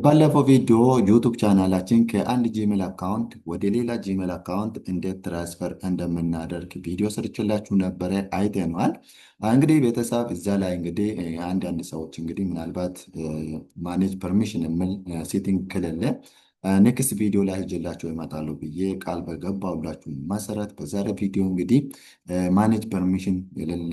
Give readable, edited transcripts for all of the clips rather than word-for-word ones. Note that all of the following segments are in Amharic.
ባለፈው ቪዲዮ ዩቱብ ቻናላችን ከአንድ ጂሜል አካውንት ወደ ሌላ ጂሜል አካውንት እንዴት ትራንስፈር እንደምናደርግ ቪዲዮ ሰርችላችሁ ነበረ፣ አይተነዋል። እንግዲህ ቤተሰብ እዛ ላይ እንግዲህ አንዳንድ ሰዎች እንግዲህ ምናልባት ማኔጅ ፐርሚሽን የሚል ሴቲንግ ከሌለ ኔክስት ቪዲዮ ላይ ይዤላችሁ ይመጣሉ ብዬ ቃል በገባሁላችሁ መሰረት በዛሬ ቪዲዮ እንግዲህ ማኔጅ ፐርሚሽን የሌለ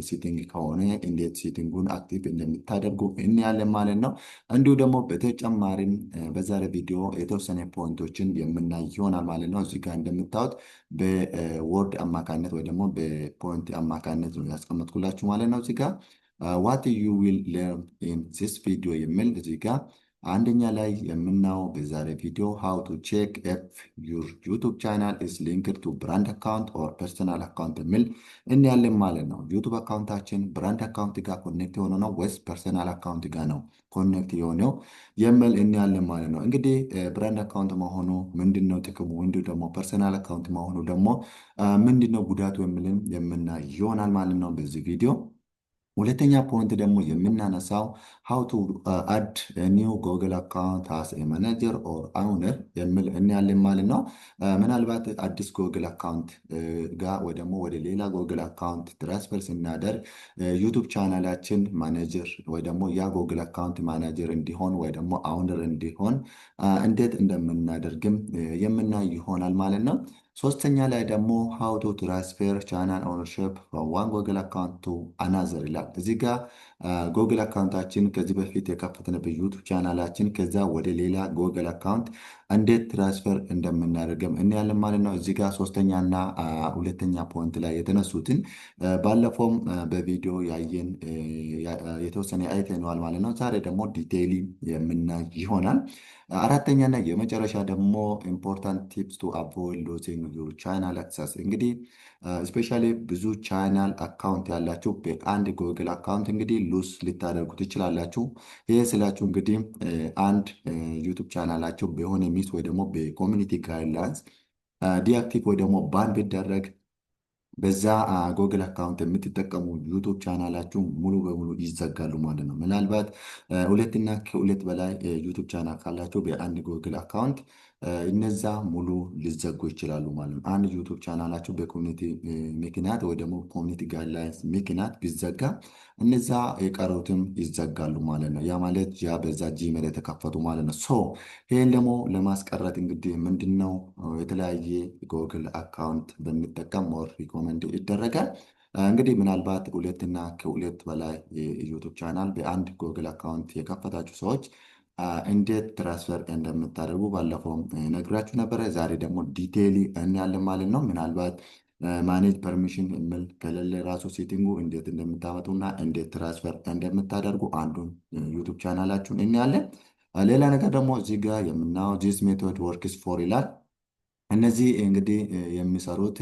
ሴቲንግ ከሆነ እንዴት ሴቲንጉን አክቲቭ እንደምታደርጉ እናያለን ማለት ነው። እንዲሁ ደግሞ በተጨማሪም በዛሬ ቪዲዮ የተወሰነ ፖይንቶችን የምናይ ይሆናል ማለት ነው። እዚህ ጋር እንደምታዩት በወርድ አማካኝነት ወይ ደግሞ በፖይንት አማካኝነት ነው ያስቀመጥኩላችሁ ማለት ነው። እዚህ ጋር ዋት ዩ ዊል ለርን ኢን ዚስ ቪዲዮ የሚል እዚህ ጋር አንደኛ ላይ የምናየው በዛሬ ቪዲዮ ሃው ቱ ቼክ ኤፍ ዩር ዩቱብ ቻናል ኢዝ ሊንክድ ቱ ብራንድ አካውንት ኦር ፐርሰናል አካውንት የሚል እናያለን ማለት ነው። ዩቱብ አካውንታችን ብራንድ አካውንት ጋር ኮኔክት የሆነ ነው ወይስ ፐርሰናል አካውንት ጋር ነው ኮኔክት የሆነው የሚል እናያለን ማለት ነው። እንግዲህ ብራንድ አካውንት መሆኑ ምንድን ነው ጥቅሙ፣ እንዲሁ ደግሞ ፐርሰናል አካውንት መሆኑ ደግሞ ምንድን ነው ጉዳቱ የሚልን የምናይ ይሆናል ማለት ነው በዚህ ቪዲዮ። ሁለተኛ ፖይንት ደግሞ የምናነሳው ሃው ቱ አድ ኒው ጎግል አካውንት አስ ማናጀር ኦር አውነር የሚል እናያለን ማለት ነው። ምናልባት አዲስ ጎግል አካውንት ጋር ወይ ደግሞ ወደ ሌላ ጎግል አካውንት ትራንስፈር ስናደርግ ዩቱብ ቻናላችን ማኔጀር ወይ ደግሞ ያ ጎግል አካውንት ማናጀር እንዲሆን ወይ ደግሞ አውነር እንዲሆን እንዴት እንደምናደርግም የምናይ ይሆናል ማለት ነው። ሶስተኛ ላይ ደግሞ ሃው ቱ ትራንስፌር ቻናል ኦነርሽፕ ፍሮም ዋን ጎግል አካውንት ቱ አናዘር ይላል። እዚህ ጋር ጎግል አካውንታችን ከዚህ በፊት የከፈትንበት ዩቱብ ቻናላችን ከዛ ወደ ሌላ ጎግል አካውንት እንዴት ትራንስፈር እንደምናደርግም እናያለን ማለት ነው። እዚህ ጋር ሶስተኛና ሁለተኛ ፖይንት ላይ የተነሱትን ባለፈውም በቪዲዮ ያየን የተወሰነ አይተነዋል ማለት ነው። ዛሬ ደግሞ ዲቴይሊ የምናይ ይሆናል። አራተኛና የመጨረሻ ደግሞ ኢምፖርታንት ቲፕስ ቱ አቮይድ ሎሲንግ ዩር ቻናል አክሰስ። እንግዲህ ስፔሻሊ ብዙ ቻናል አካውንት ያላችሁ በአንድ ጎግል አካውንት እንግዲህ ሉስ ልታደርጉ ትችላላችሁ። ይህ ስላችሁ እንግዲህ አንድ ዩቱብ ቻናላችሁ በሆነ ሚስ ወይ ደግሞ በኮሚኒቲ ጋይድላይንስ ዲአክቲቭ ወይ ደግሞ ባን ቢደረግ በዛ ጎግል አካውንት የምትጠቀሙ ዩቱብ ቻናላችሁ ሙሉ በሙሉ ይዘጋሉ ማለት ነው። ምናልባት ሁለትና ከሁለት በላይ ዩቱብ ቻናል ካላቸው በአንድ ጎግል አካውንት እነዛ ሙሉ ሊዘጉ ይችላሉ ማለት ነው። አንድ ዩቱብ ቻናላቸው በኮሚኒቲ ምክንያት ወይ ደግሞ ኮሚኒቲ ጋይድላይንስ ምክንያት ቢዘጋ እነዛ የቀሩትም ይዘጋሉ ማለት ነው። ያ ማለት ያ በዛ ጂሜል የተከፈቱ ማለት ነው። ይህን ደግሞ ለማስቀረት እንግዲህ ምንድነው የተለያየ ጎግል አካውንት በሚጠቀም ሞር ሪኮመንድ ይደረጋል። እንግዲህ ምናልባት ሁለትና ከሁለት በላይ የዩቱብ ቻናል በአንድ ጎግል አካውንት የከፈታችሁ ሰዎች እንዴት ትራንስፈር እንደምታደርጉ ባለፈውም ነግራችሁ ነበረ። ዛሬ ደግሞ ዲቴይሊ እናያለን ማለት ነው። ምናልባት ማኔጅ ፐርሚሽን የሚል ከሌለ ራሱ ሴቲንጉ እንዴት እንደምታመጡና እንዴት ትራንስፈር እንደምታደርጉ አንዱን ዩቱብ ቻናላችሁን እናያለን። ሌላ ነገር ደግሞ እዚህ ጋር የምናየው ዚስ ሜቶድ ወርክስ ፎር ይላል። እነዚህ እንግዲህ የሚሰሩት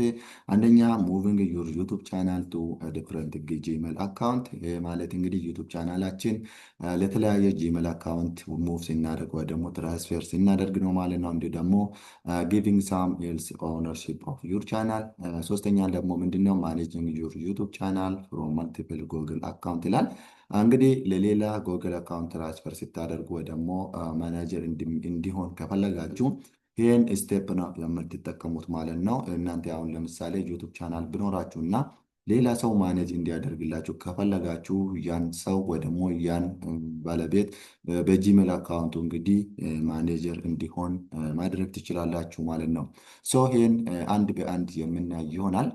አንደኛ ሙቪንግ ዩር ዩቱብ ቻናል ቱ ዲፍረንት ጂሜል አካውንት ማለት እንግዲህ ዩቱብ ቻናላችን ለተለያየ ጂሜል አካውንት ሙቭ ሲናደርግ ወይ ደግሞ ትራንስፌር ሲናደርግ ነው ማለት ነው። እንዲሁ ደግሞ ጊቪንግ ሳም ኤልስ ኦነርሺፕ ኦፍ ዩር ቻናል። ሶስተኛ ደግሞ ምንድነው ማኔጂንግ ዩር ዩቱብ ቻናል ፍሮም መልቲፕል ጎግል አካውንት ይላል። እንግዲህ ለሌላ ጎግል አካውንት ትራንስፈር ሲታደርጉ ወይ ደግሞ ማናጀር እንዲሆን ከፈለጋችሁ ይህን ስቴፕ ነው የምትጠቀሙት ማለት ነው። እናንተ አሁን ለምሳሌ ዩቱብ ቻናል ቢኖራችሁ እና ሌላ ሰው ማኔጅ እንዲያደርግላችሁ ከፈለጋችሁ ያን ሰው ወይ ደግሞ ያን ባለቤት በጂሜል አካውንቱ እንግዲህ ማኔጀር እንዲሆን ማድረግ ትችላላችሁ ማለት ነው። ይህን አንድ በአንድ የምናይ ይሆናል።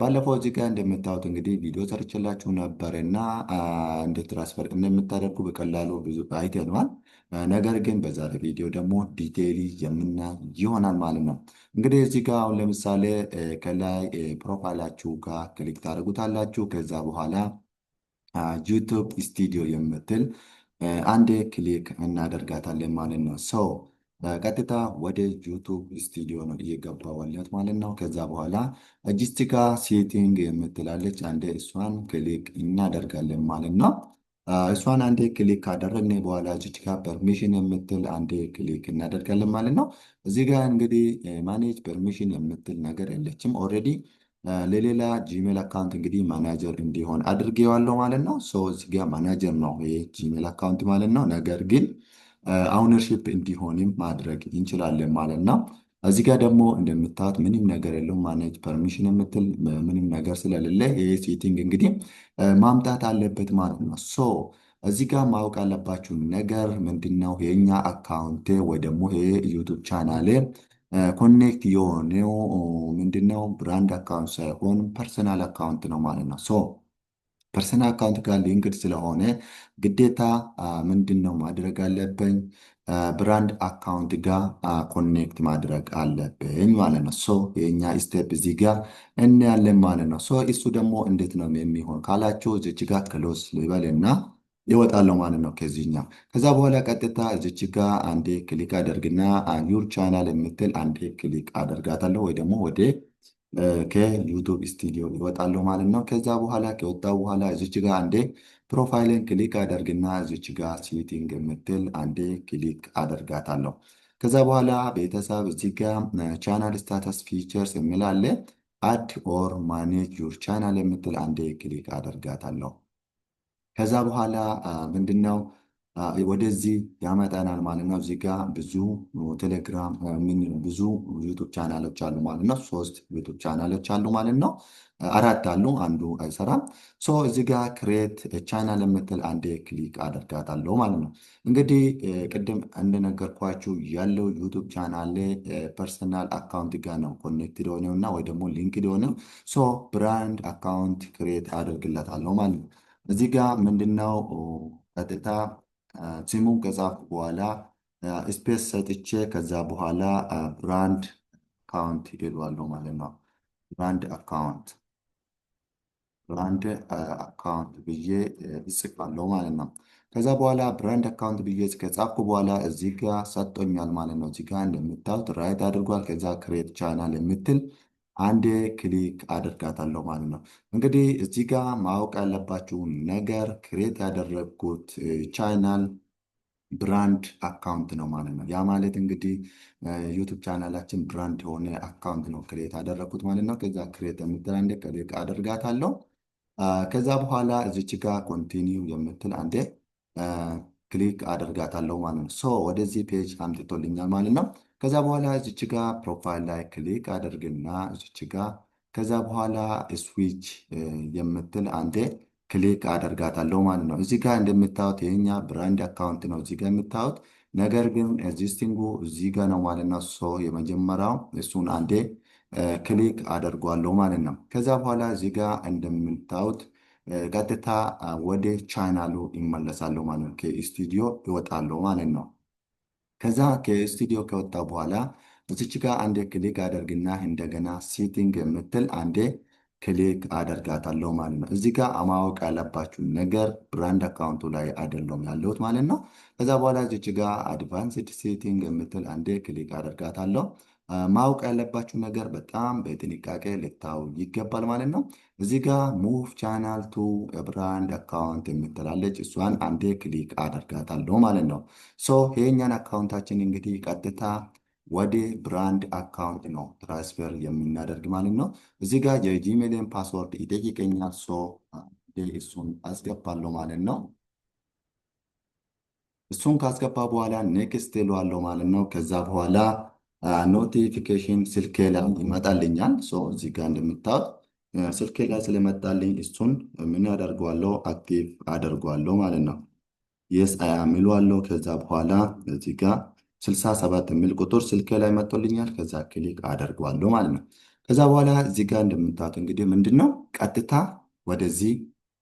ባለፈው እዚህ ጋር እንደምታዩት እንግዲህ ቪዲዮ ሰርችላችሁ ነበር እና እንዴት ትራንስፈር እንደምታደርጉ በቀላሉ ብዙ አይተነዋል። ነገር ግን በዛሬ ቪዲዮ ደግሞ ዲቴይሊ የምናይ ይሆናል ማለት ነው። እንግዲህ እዚህ ጋር አሁን ለምሳሌ ከላይ ፕሮፋይላችሁ ጋር ክሊክ ታደርጉታላችሁ። ከዛ በኋላ ዩቱብ ስቱዲዮ የምትል አንዴ ክሊክ እናደርጋታለን ማለት ነው። ቀጥታ ወደ ዩቱብ ስቱዲዮ ነው እየገባዋለት ማለት ነው። ከዛ በኋላ እጅስቲጋ ሴቲንግ የምትላለች አንዴ እሷን ክሊክ እናደርጋለን ማለት ነው። እሷን አንዴ ክሊክ ካደረግን በኋላ እጅስቲጋ ፐርሚሽን የምትል አንዴ ክሊክ እናደርጋለን ማለት ነው። እዚህ ጋር እንግዲህ ማኔጅ ፐርሚሽን የምትል ነገር የለችም። ኦልሬዲ ለሌላ ጂሜል አካውንት እንግዲህ ማናጀር እንዲሆን አድርጌዋለሁ ማለት ነው። እዚህ ጋር ማናጀር ነው ይሄ ጂሜል አካውንት ማለት ነው። ነገር ግን አውነርሺፕ እንዲሆንም ማድረግ እንችላለን ማለት ነው። እዚህ ጋር ደግሞ እንደምታዩት ምንም ነገር የለውም። ማኔጅ ፐርሚሽን የምትል ምንም ነገር ስለሌለ ይህ ሴቲንግ እንግዲህ ማምጣት አለበት ማለት ነው። ሶ እዚህ ጋር ማወቅ ያለባችሁ ነገር ምንድነው? የኛ አካውንት ወይ ደግሞ ይሄ ዩቱብ ቻናል ኮኔክት የሆነው ምንድነው ብራንድ አካውንት ሳይሆን ፐርሰናል አካውንት ነው ማለት ነው። ሶ ፐርሰናል አካውንት ጋር ሊንክድ ስለሆነ ግዴታ ምንድን ነው ማድረግ አለብኝ? ብራንድ አካውንት ጋር ኮኔክት ማድረግ አለብኝ ማለት ነው። ሶ የኛ ስቴፕ እዚህ ጋር እናያለን ማለት ነው። ሶ እሱ ደግሞ እንዴት ነው የሚሆን ካላችሁ እዚች ጋር ክሎስ ልበልና ይወጣለሁ ማለት ነው ከዚህኛው። ከዛ በኋላ ቀጥታ እዚች ጋር አንዴ ክሊክ አደርግና ዩር ቻናል የምትል አንዴ ክሊክ አደርጋታለሁ ወይ ደግሞ ወደ ከዩቱብ ስቱዲዮ ይወጣለሁ ማለት ነው። ከዛ በኋላ ከወጣው በኋላ እዚች ጋር አንዴ ፕሮፋይልን ክሊክ አደርግና እዚች ጋር ሴቲንግ የምትል አንዴ ክሊክ አደርጋታለሁ። ከዛ በኋላ ቤተሰብ እዚህ ጋር ቻናል ስታተስ ፊቸርስ የሚል አለ። አድ ኦር ማኔጅ ዩር ቻናል የምትል አንዴ ክሊክ አደርጋታለሁ። ከዛ በኋላ ምንድነው ወደዚህ ያመጣናል ማለት ነው። እዚህ ጋር ብዙ ቴሌግራም ብዙ ዩቱብ ቻናሎች አሉ ማለት ነው። 3 ዩቱብ ቻናሎች አሉ ማለት ነው። 4 አሉ፣ አንዱ አይሰራም። ሶ እዚህ ጋር ክሬት ቻናል የምትል አንዴ ክሊክ አደርጋታለሁ ማለት ነው። እንግዲህ ቅድም እንደነገርኳችሁ ያለው ዩቱብ ቻናል ፐርሰናል አካውንት ጋር ነው ኮኔክትድ የሆነው እና ወይ ደግሞ ሊንክድ የሆነው። ሶ ብራንድ አካውንት ክሬት አደርግለታለሁ ማለት ነው። እዚህ ጋር ምንድነው ቀጥታ ስሙን ከጻፍኩ በኋላ ስፔስ ሰጥቼ ከዛ በኋላ ብራንድ አካውንት ይሏለሁ ማለት ነው። ብራንድ አካውንት ብዬ እጽፋለሁ ማለት ነው። ከዛ በኋላ ብራንድ አካውንት ብዬ ከጻፍኩ በኋላ እዚህ ጋር ሰጥቶኛል ማለት ነው። እዚህ ጋር እንደምታዩት ራይት አድርጓል። ከዛ ክሬት ቻናል የምትል አንዴ ክሊክ አድርጋታለሁ ማለት ነው። እንግዲህ እዚህ ጋር ማወቅ ያለባችሁ ነገር ክሬት ያደረግኩት ቻናል ብራንድ አካውንት ነው ማለት ነው። ያ ማለት እንግዲህ ዩቱብ ቻናላችን ብራንድ የሆነ አካውንት ነው ክሬት ያደረግኩት ማለት ነው። ከዛ ክሬት የምትል አንዴ ክሊክ አደርጋታለሁ። ከዛ በኋላ እዚች ጋር ኮንቲኒው የምትል አንዴ ክሊክ አደርጋታለሁ ማለት ነው። ሶ ወደዚህ ፔጅ አምጥቶልኛል ማለት ነው። ከዛ በኋላ እዚች ጋር ፕሮፋይል ላይ ክሊክ አደርግና እዚች ጋር ከዛ በኋላ ስዊች የምትል አንዴ ክሊክ አደርጋታለሁ ማለት ነው። እዚህ ጋር እንደምታዩት የኛ ብራንድ አካውንት ነው እዚህ ጋር የምታዩት። ነገር ግን ኤግዚስቲንጉ እዚህ ጋር ነው ማለት ነው። ሶ የመጀመሪያው እሱን አንዴ ክሊክ አደርጓለሁ ማለት ነው። ከዛ በኋላ እዚህ ጋር እንደምታዩት ቀጥታ ወደ ቻናሉ ይመለሳለሁ ማለት ነው። ከስቱዲዮ ይወጣለሁ ማለት ነው። ከዛ ከስቱዲዮ ከወጣ በኋላ እዚች ጋር አንዴ ክሊክ አደርግና እንደገና ሴቲንግ የምትል አንዴ ክሊክ አደርጋታለሁ ማለት ነው። እዚህ ጋር ማወቅ ያለባችሁ ነገር ብራንድ አካውንቱ ላይ አይደለም ያለሁት ማለት ነው። ከዛ በኋላ እዚች ጋር አድቫንስድ ሴቲንግ የምትል አንዴ ክሊክ አደርጋታለሁ። ማወቅ ያለባችሁ ነገር በጣም በጥንቃቄ ልታው ይገባል ማለት ነው። እዚህ ጋር ሙቭ ቻናል ቱ ብራንድ አካውንት የምትላለች እሷን አንዴ ክሊክ አደርጋታለሁ ማለት ነው። ሶ ይሄኛን አካውንታችን እንግዲህ ቀጥታ ወደ ብራንድ አካውንት ነው ትራንስፈር የምናደርግ ማለት ነው። እዚህ ጋር የጂሜልን ፓስወርድ ይጠይቀኛል። ሶ እሱን አስገባለሁ ማለት ነው። እሱን ካስገባ በኋላ ኔክስት እለዋለሁ ማለት ነው። ከዛ በኋላ ኖቲፊኬሽን ስልኬ ላይ ይመጣልኛል። እዚህ ጋር እንደምታዩት ስልኬ ላይ ስለመጣልኝ እሱን ምን አደርገዋለሁ? አክቲቭ አደርገዋለሁ ማለት ነው። የስ አያም እለዋለሁ። ከዛ በኋላ እዚህ ጋር 67 የሚል ቁጥር ስልኬ ላይ መጥቶልኛል። ከዛ ክሊክ አደርገዋለሁ ማለት ነው። ከዛ በኋላ እዚህ ጋር እንደምታዩት እንግዲህ ምንድን ነው ቀጥታ ወደዚህ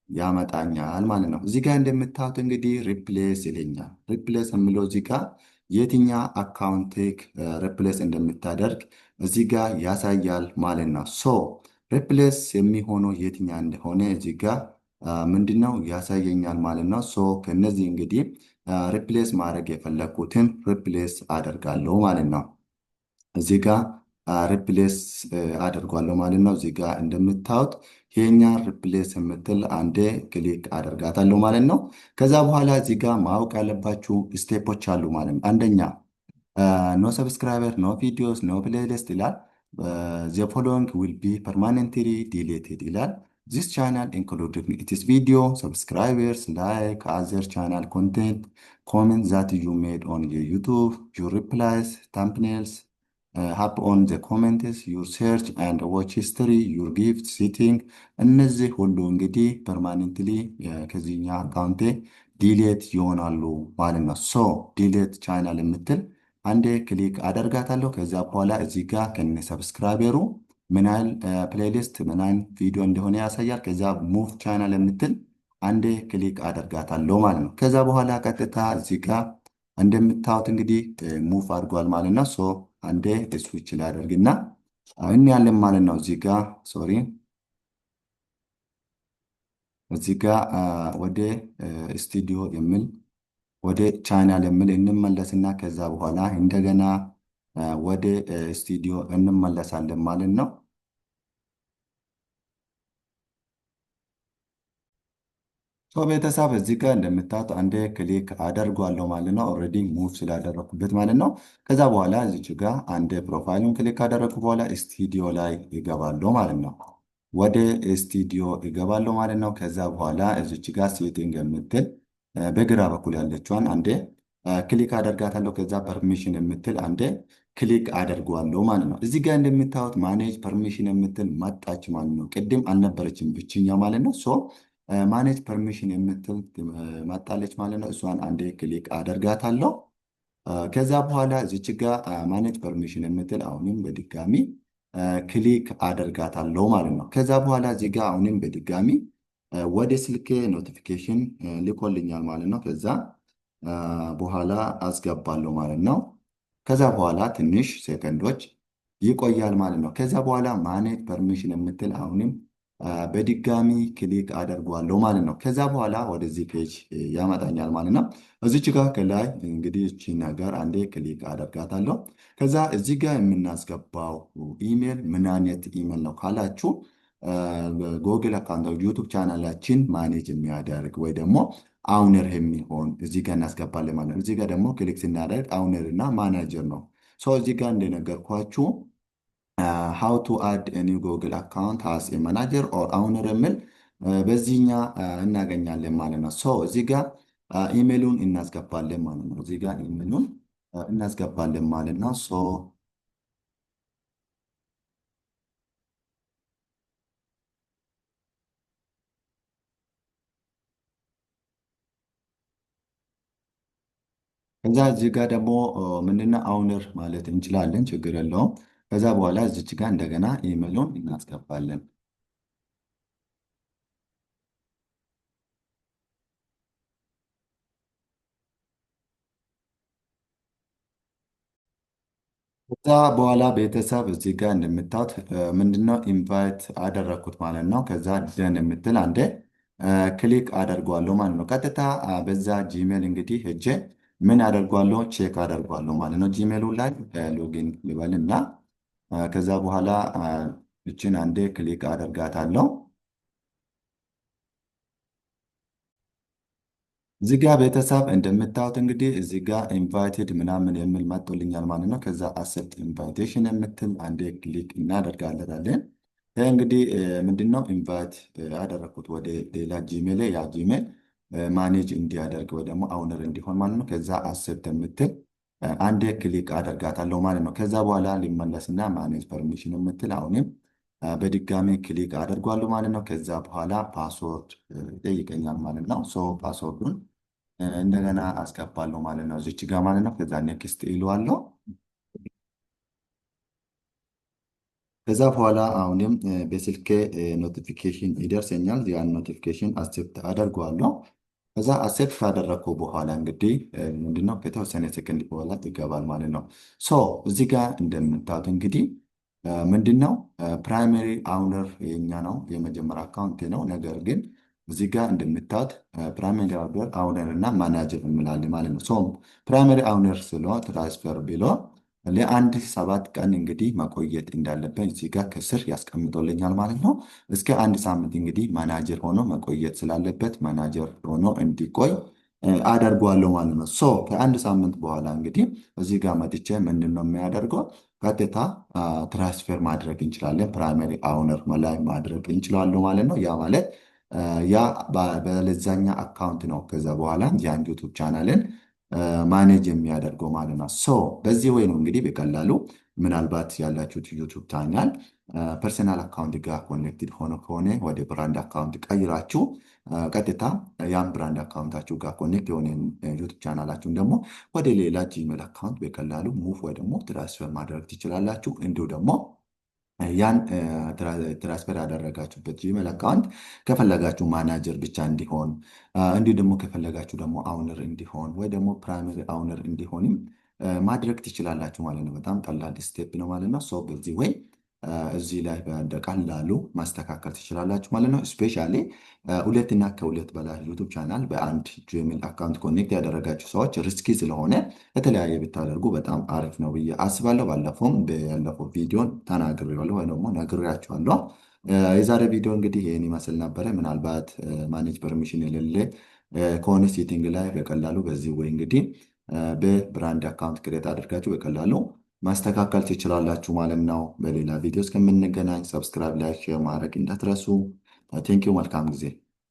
ያመጣኛል ማለት ነው። እዚህ ጋር እንደምታዩት እንግዲህ ሪፕሌስ ይለኛል። ሪፕሌስ የሚለው እዚህ ጋር የትኛ አካውንቲክ ሪፕሌስ እንደምታደርግ እዚህ ጋር ያሳያል ማለት ነው። ሶ ሪፕሌስ የሚሆነው የትኛ እንደሆነ እዚህ ጋር ምንድነው ያሳየኛል ማለት ነው። ሶ ከነዚህ እንግዲህ ሪፕሌስ ማድረግ የፈለግኩትን ሪፕሌስ አደርጋለሁ ማለት ነው። እዚህ ጋር ሪፕሌስ አደርጓለሁ ማለት ነው። እዚህ ጋር እንደምታዩት የኛ ሪፕሌስ የምትል አንዴ ክሊክ አደርጋታለሁ ማለት ነው። ከዛ በኋላ እዚህ ጋር ማወቅ ያለባችሁ ስቴፖች አሉ ማለት ነው። አንደኛ ኖ ሰብስክራይበር ኖ ቪዲዮስ ኖ ፕሌሊስት ይላል። ዘ ፎሎዊንግ ዊል ቢ ፐርማነንትሊ ዲሌትድ ይላል። This channel included its video, subscribers, like other channel content, comments that you made on your YouTube, your replies, thumbnails, up on the comments, your search and watch history, your gift setting እነዚህ ሁሉ እንግዲህ ፐርማኔንትሊ ከዚህኛ አካውንቴ ዲሌት ይሆናሉ ማለት ነው። ሶ ዲሌት ቻናል የምትል አንዴ ክሊክ አደርጋታለሁ። ከዛ በኋላ እዚህ ጋር ከነ ሰብስክራይበሩ ምን ያህል ፕሌሊስት ምን ያህል ቪዲዮ እንደሆነ ያሳያል። ከዛ ሙቭ ቻናል የምትል አንዴ ክሊክ አደርጋታለሁ ማለት ነው። ከዛ በኋላ ቀጥታ እዚህ ጋር እንደምታዩት እንግዲህ ሙቭ አድርጓል ማለት ነው። ሶ አንዴ ስዊች ላደርግና አሁን ያለን ማለት ነው። እዚህ ጋር ሶሪ እዚህ ጋር ወደ ስቱዲዮ የሚል ወደ ቻናል የሚል እንመለስና ከዛ በኋላ እንደገና ወደ ስቱዲዮ እንመለሳለን ማለት ነው። ቤተሰብ እዚህ ጋር እንደምታዩት አንዴ ክሊክ አደርጓለሁ ማለት ነው። ኦልሬዲ ሙቭ ስላደረኩበት ማለት ነው። ከዛ በኋላ እዚች ጋር አንዴ ፕሮፋይሉን ክሊክ ካደረግኩ በኋላ ስቱዲዮ ላይ ይገባለሁ ማለት ነው። ወደ ስቱዲዮ ይገባለሁ ማለት ነው። ከዛ በኋላ እዚች ጋር ሴቲንግ የምትል በግራ በኩል ያለችዋን አንዴ ክሊክ አደርጋታለሁ። ከዛ ፐርሚሽን የምትል አንዴ ክሊክ አደርገዋለሁ ማለት ነው። እዚህ ጋር እንደምታዩት ማኔጅ ፐርሚሽን የምትል መጣች ማለት ነው። ቅድም አልነበረችም ብችኛ ማለት ነው። ሶ ማኔጅ ፐርሚሽን የምትል መጣለች ማለት ነው። እሷን አንዴ ክሊክ አደርጋታለሁ። ከዛ በኋላ እዚች ጋር ማኔጅ ፐርሚሽን የምትል አሁንም በድጋሚ ክሊክ አደርጋታለሁ ማለት ነው። ከዛ በኋላ እዚህ ጋር አሁንም በድጋሚ ወደ ስልኬ ኖቲፊኬሽን ልኮልኛል ማለት ነው። ከዛ በኋላ አስገባለሁ ማለት ነው። ከዛ በኋላ ትንሽ ሴከንዶች ይቆያል ማለት ነው። ከዛ በኋላ ማኔጅ ፐርሚሽን የምትል አሁንም በድጋሚ ክሊክ አደርጓለሁ ማለት ነው። ከዛ በኋላ ወደዚህ ፔጅ ያመጣኛል ማለት ነው። እዚች ጋር ከላይ እንግዲህ እቺ ነገር አንዴ ክሊክ አደርጋታለሁ። ከዛ እዚህ ጋር የምናስገባው ኢሜል ምን አይነት ኢሜል ነው ካላችሁ ጎግል አካውንት ዩቱብ ቻናላችን ማኔጅ የሚያደርግ ወይ ደግሞ አውነር የሚሆን እዚህ ጋር እናስገባለን ማለት ነው። እዚህ ጋር ደግሞ ክሊክ ስናደርግ አውነር እና ማናጀር ነው። እዚህ ጋር እንደነገርኳችሁ ሃው ቱ አድ ኒው ጎግል አካውንት ሃስ ማናጀር ኦር አውነር የሚል በዚህኛ እናገኛለን ማለት ነው። እዚህ ጋር ኢሜሉን እናስገባለን ማለት ነው። እዚህ ጋር ኢሜሉን እናስገባለን ማለት ነው። ከዛ እዚህ ጋር ደግሞ ምንድነው አውነር ማለት እንችላለን፣ ችግር የለውም። ከዛ በኋላ እዚች ጋር እንደገና ኢሜሉን እናስገባለን። ከዛ በኋላ ቤተሰብ እዚህ ጋር እንደምታዩት ምንድነው ኢንቫይት አደረግኩት ማለት ነው። ከዛ ደን የምትል አንዴ ክሊክ አደርጓለሁ ማለት ነው። ቀጥታ በዛ ጂሜል እንግዲህ ሄጄ ምን አደርጓለሁ ቼክ አደርጓለሁ ማለት ነው። ጂሜሉ ላይ ሎጊን ልበል እና ከዛ በኋላ እችን አንዴ ክሊክ አደርጋታለሁ። እዚህ ጋ ቤተሰብ እንደምታዩት እንግዲህ እዚህ ጋ ኢንቫይትድ ምናምን የሚል መጥቶልኛል ማለት ነው። ከዛ አክሰፕት ኢንቫይቴሽን የምትል አንዴ ክሊክ እናደርጋለን። ይህ እንግዲህ ምንድነው ኢንቫይት ያደረግኩት ወደ ሌላ ጂሜል፣ ያ ጂሜል ማኔጅ እንዲያደርግ ወይ ደግሞ አውነር እንዲሆን ማለት ነው። ከዛ አክሰፕት የምትል አንዴ ክሊክ አደርጋታለሁ ማለት ነው። ከዛ በኋላ ሊመለስና ማኔጅ ፐርሚሽን የምትል አሁንም በድጋሚ ክሊክ አደርጓለሁ ማለት ነው። ከዛ በኋላ ፓስወርድ ይጠይቀኛል ማለት ነው። ፓስወርዱን እንደገና አስገባለሁ ማለት ነው እዚች ጋር ማለት ነው። ከዛ ኔክስት ይለዋለሁ። ከዛ በኋላ አሁንም በስልኬ ኖቲፊኬሽን ይደርሰኛል። ያን ኖቲፊኬሽን አክሴፕት አደርገዋለሁ። ከዛ አክሴፕት ካደረግኩ በኋላ እንግዲህ ምንድነው ከተወሰነ ሰከንድ በኋላ ይገባል ማለት ነው። እዚህ ጋር እንደምታዩት እንግዲህ ምንድነው ፕራይመሪ አውነር የኛ ነው፣ የመጀመሪያ አካውንት ነው። ነገር ግን እዚህ ጋር እንደምታዩት ፕራይመሪ አውነር እና ማናጀር እንላለን ማለት ነው። ፕራይመሪ አውነር ስለ ትራንስፈር ብሎ ለአንድ 7 ቀን እንግዲህ መቆየት እንዳለበት እዚህ ጋር ከስር ያስቀምጦልኛል ማለት ነው። እስከ 1 ሳምንት እንግዲህ ማናጀር ሆኖ መቆየት ስላለበት ማናጀር ሆኖ እንዲቆይ አደርገዋለሁ ማለት ነው። ከ1 ሳምንት በኋላ እንግዲህ እዚህ ጋር መጥቼ ምንድን ነው የሚያደርገው ቀጥታ ትራንስፌር ማድረግ እንችላለን። ፕራይመሪ አውነር ላይ ማድረግ እንችላለን ማለት ነው። ያ ማለት ያ በለዛኛ አካውንት ነው ከዛ በኋላ ያን ዩቱብ ቻናልን ማኔጅ የሚያደርገው ማለት ነው። በዚህ ወይ ነው እንግዲህ በቀላሉ ምናልባት ያላችሁት ዩቱብ ቻናል ፐርሰናል አካውንት ጋር ኮኔክትድ ሆኖ ከሆነ ወደ ብራንድ አካውንት ቀይራችሁ ቀጥታ ያን ብራንድ አካውንታችሁ ጋር ኮኔክት የሆነ ዩቱብ ቻናላችሁን ደግሞ ወደ ሌላ ጂሜል አካውንት በቀላሉ ሙቭ ወይ ደግሞ ትራንስፈር ማድረግ ትችላላችሁ። እንዲሁ ደግሞ ያን ትራንስፈር ያደረጋችሁበት ጂሜል አካውንት ከፈለጋችሁ ማናጀር ብቻ እንዲሆን እንዲሁ ደግሞ ከፈለጋችሁ ደግሞ አውነር እንዲሆን ወይ ደግሞ ፕራይመሪ አውነር እንዲሆንም ማድረግ ትችላላችሁ ማለት ነው። በጣም ቀላል ስቴፕ ነው ማለት ነው። በዚህ ወይ እዚህ ላይ በቀላሉ ማስተካከል ትችላላችሁ ማለት ነው። ስፔሻሊ ሁለትና ከሁለት በላይ ዩቱብ ቻናል በአንድ ጂሜል አካውንት ኮኔክት ያደረጋችሁ ሰዎች ሪስኪ ስለሆነ የተለያየ ብታደርጉ በጣም አሪፍ ነው ብዬ አስባለሁ። ያለፈው ቪዲዮን ተናግሬዋለሁ ወይ ደግሞ ነግሬያችኋለሁ። የዛሬ ቪዲዮ እንግዲህ ይህን ይመስል ነበረ። ምናልባት ማኔጅ ፐርሚሽን የሌለ ከሆነ ሴቲንግ ላይ በቀላሉ በዚህ ወይ እንግዲህ በብራንድ አካውንት ክሬት አድርጋችሁ በቀላሉ ማስተካከል ትችላላችሁ ማለት ነው። በሌላ ቪዲዮ እስከምንገናኝ ሰብስክራይብ፣ ላይክ፣ ሼር ማድረግ እንዳትረሱ። ቴንኪው። መልካም ጊዜ